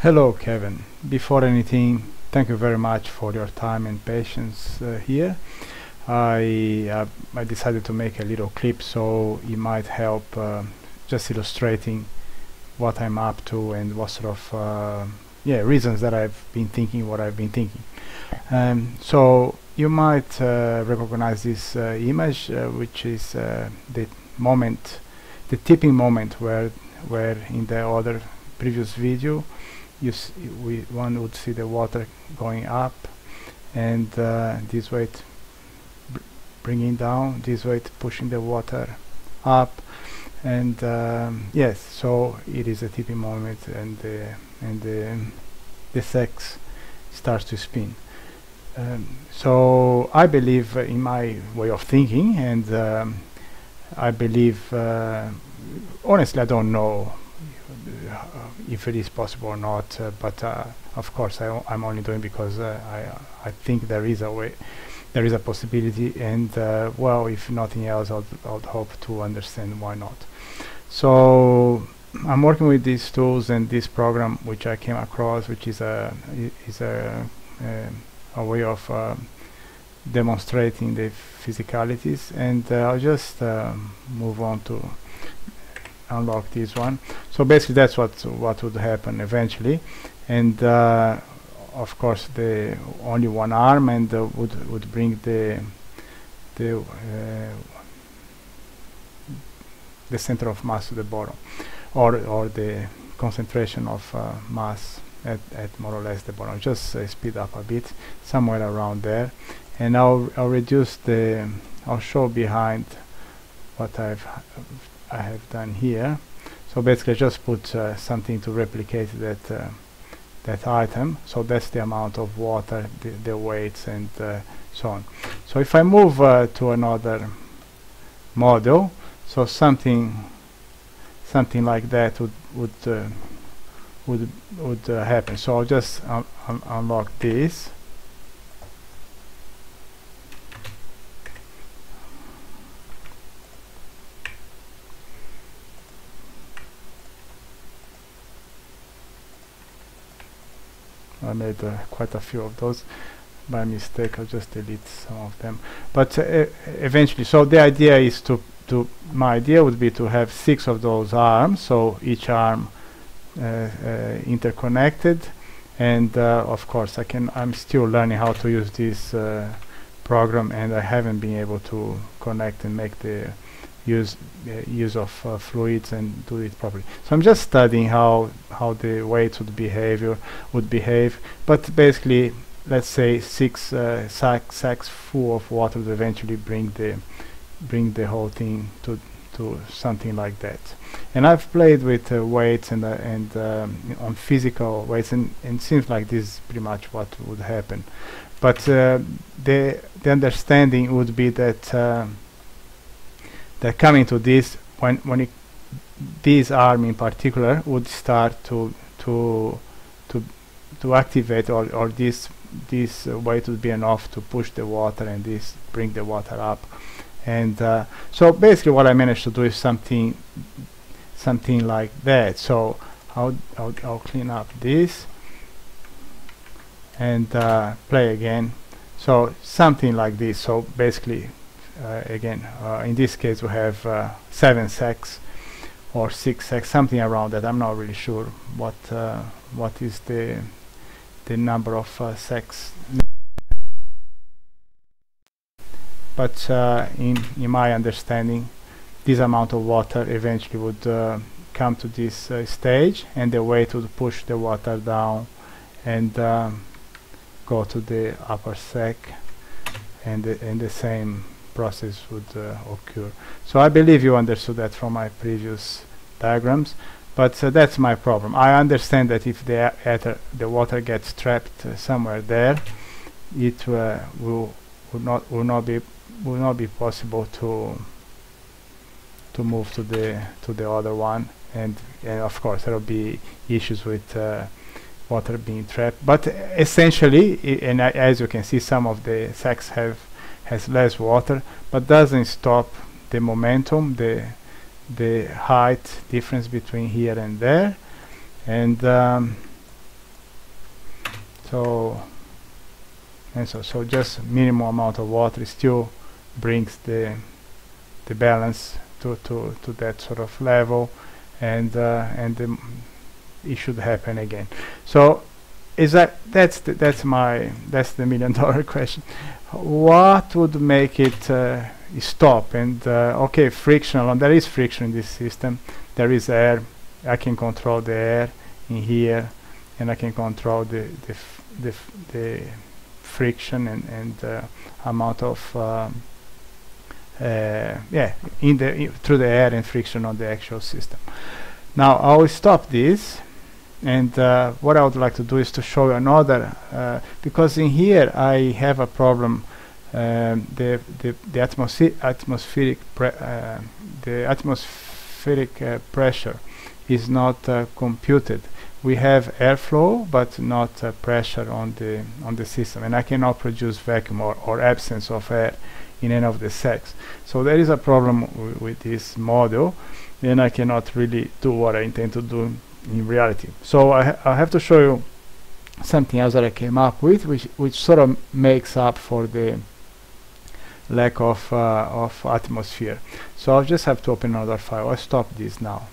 Hello, Kevin. Before anything, thank you very much for your time and patience here. I decided to make a little clip so it might help just illustrating what I'm up to and what sort of reasons that I've been thinking what I've been thinking. So you might recognize this image, which is the moment, the tipping moment where in the other previous video one would see the water going up and this weight bringing down, this weight pushing the water up, and yes, so it is a tipping moment, and the sex starts to spin. So I believe in my way of thinking, and I believe honestly I don't know if it is possible or not, but of course I'm only doing because I think there is a way, there is a possibility, and well, if nothing else, I'd hope to understand why not. So I'm working with these tools and this program which I came across, which is a way of demonstrating the physicalities, and I'll just move on to unlock this one. So basically that's what would happen eventually, and of course the only one arm, and would bring the center of mass to the bottom, or the concentration of mass at more or less the bottom. Just speed up a bit, somewhere around there, and I'll reduce the, I'll show behind what I have done here. So basically I just put something to replicate that item. So that's the amount of water, the weights, and so on. So if I move to another model, so something like that would happen. So I'll just unlock this. I made quite a few of those by mistake. I'll just delete some of them, but eventually, so the idea is my idea would be to have 6 of those arms, so each arm interconnected, and of course I'm still learning how to use this program, and I haven't been able to connect and make the use of fluids and do it properly. So I'm just studying how the weights would behave, but basically let's say 6 sacks full of water would eventually bring the whole thing to something like that. And I've played with weights and on physical weights, and it seems like this is pretty much what would happen, but the understanding would be that that coming to this, when this arm in particular would start to activate, or this weight would be enough to push the water, and this bring the water up, and so basically what I managed to do is something like that. So I'll clean up this and play again. So something like this. So basically again, in this case we have 7 sacks or 6 sacks, something around that. I'm not really sure what is the number of sacks, but in my understanding, this amount of water eventually would come to this stage, and the weight would push the water down and go to the upper sack, and the same process would occur. So I believe you understood that from my previous diagrams, but that's my problem. I understand that if the water gets trapped somewhere there, it will not be possible to move to the other one, and of course there will be issues with water being trapped. But essentially, and as you can see, some of the sacks has less water, but doesn't stop the momentum, the height difference between here and there, and so just minimum amount of water still brings the balance to that sort of level, and it should happen again. So that's the million-dollar question. What would make it stop? And okay, friction. There is friction in this system. There is air. I can control the air in here, and I can control the friction and amount of through the air and friction on the actual system. Now I will stop this, and what I would like to do is to show you another, because in here I have a problem. The atmospheric pressure is not computed. We have airflow but not pressure on the system, and I cannot produce vacuum or absence of air in any of the sacks. So there is a problem with this model, and I cannot really do what I intend to do in reality. So I have to show you something else that I came up with, which sort of makes up for the lack of atmosphere. So I'll just have to open another file. I'll stop this now.